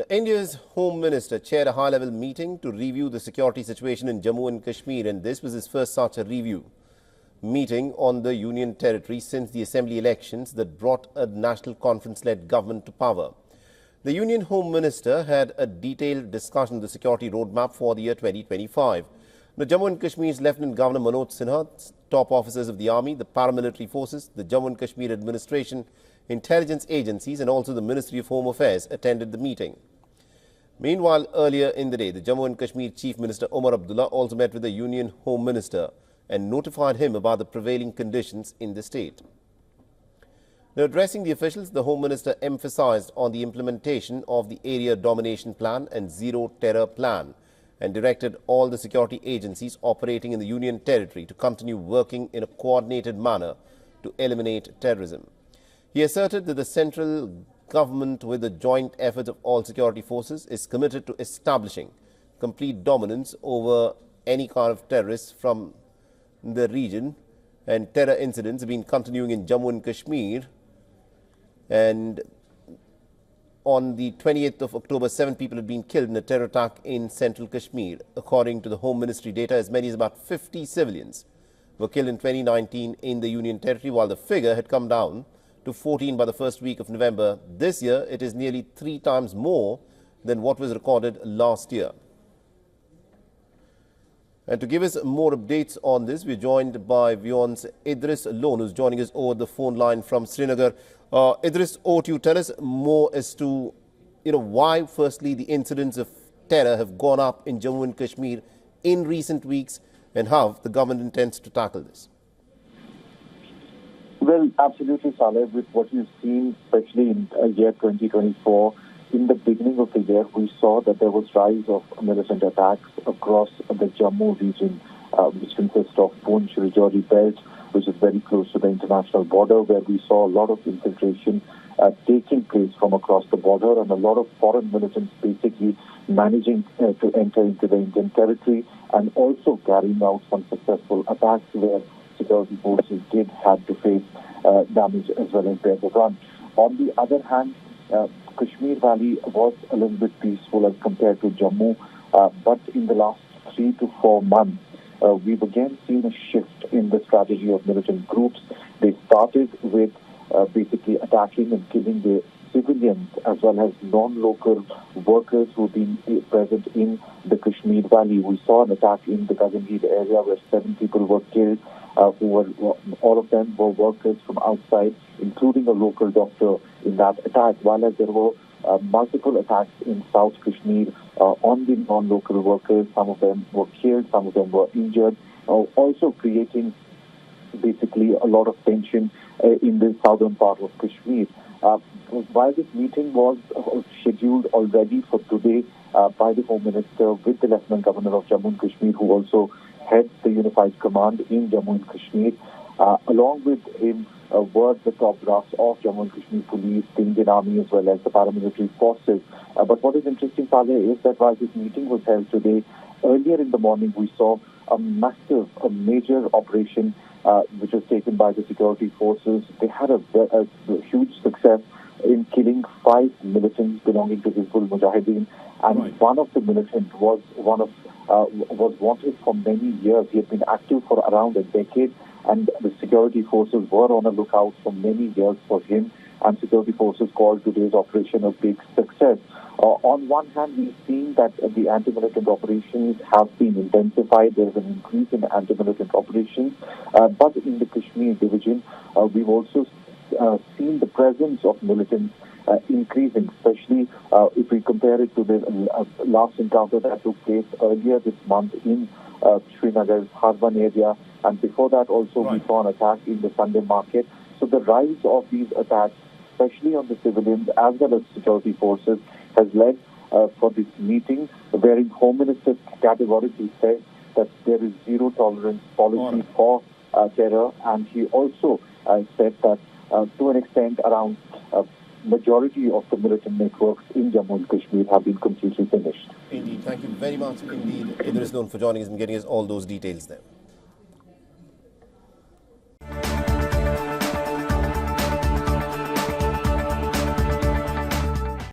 India's Home Minister chaired a high-level meeting to review the security situation in Jammu and Kashmir, and this was his first such a review meeting on the Union territory since the assembly elections that brought a national conference-led government to power. The Union Home Minister had a detailed discussion of the security roadmap for the year 2025. The Jammu and Kashmir's Lieutenant Governor Manoj Sinha, top officers of the army, the paramilitary forces, the Jammu and Kashmir administration, intelligence agencies and also the Ministry of Home Affairs attended the meeting. Meanwhile, earlier in the day, the Jammu and Kashmir Chief Minister Omar Abdullah also met with the Union Home Minister and notified him about the prevailing conditions in the state. Now, addressing the officials, the Home Minister emphasized on the implementation of the Area Domination Plan and Zero Terror Plan and directed all the security agencies operating in the Union territory to continue working in a coordinated manner to eliminate terrorism. He asserted that the central government, with the joint efforts of all security forces, is committed to establishing complete dominance over any kind of terrorists from the region, and terror incidents have been continuing in Jammu and Kashmir. And on the 28th of October, 7 people had been killed in a terror attack in central Kashmir. According to the Home Ministry data, as many as about 50 civilians were killed in 2019 in the Union territory, while the figure had come down to 14 by the first week of November. This year, it is nearly 3 times more than what was recorded last year. And to give us more updates on this, we're joined by WION's Idris Lone, who's joining us over the phone line from Srinagar. Idris, over to you. Tell us more as to, why, firstly, the incidents of terror have gone up in Jammu and Kashmir in recent weeks and how the government intends to tackle this. Well, absolutely, Saleh. With what you've seen, especially in year 2024, in the beginning of the year, we saw that there was rise of militant attacks across the Jammu region, which consists of Poonch Rajouri belt, which is very close to the international border, where we saw a lot of infiltration taking place from across the border, and a lot of foreign militants basically managing to enter into the Indian territory, and also carrying out some successful attacks where security forces did have to face damage as well as bear the brunt. On the other hand, Kashmir Valley was a little bit peaceful as compared to Jammu, but in the last 3 to 4 months, we've again seen a shift in the strategy of militant groups. They started with basically attacking and killing the civilians as well as non-local workers who've been present in the Kashmir Valley. We saw an attack in the Gazangid area where 7 people were killed, all of them were workers from outside, including a local doctor in that attack, while there were multiple attacks in South Kashmir on the non-local workers. Some of them were killed, some of them were injured, also creating basically a lot of tension in the southern part of Kashmir. While this meeting was scheduled already for today by the Home Minister with the Lieutenant Governor of Jammu and Kashmir, who also heads the Unified Command in Jammu and Kashmir, along with him were the top brass of Jammu and Kashmir Police, the Indian Army as well as the paramilitary forces. But what is interesting, Saleh, is that while this meeting was held today, earlier in the morning we saw a major operation which was taken by the security forces. They had a huge success in killing 5 militants belonging to Hizbul Mujahideen, and right. One of the militants was wanted for many years. He had been active for around a decade, and the security forces were on a lookout for many years for him, and security forces called today's operation a big success. On one hand, we've seen that the anti-militant operations have been intensified. There is an increase in anti-militant operations, but in the Kashmir division, we've also seen the presence of militants increasing, especially if we compare it to the last encounter that took place earlier this month in Srinagar's Harban area, and before that also we saw an attack in the Sunday market. So the rise of these attacks, especially on the civilians as well as security forces, has led for this meeting, wherein Home Minister categorically said that there is zero tolerance policy for terror, and he also said that to an extent around majority of the militant networks in Jammu and Kashmir have been completely finished. Indeed. Thank you very much indeed, Idris Lone, for joining us and getting us all those details there.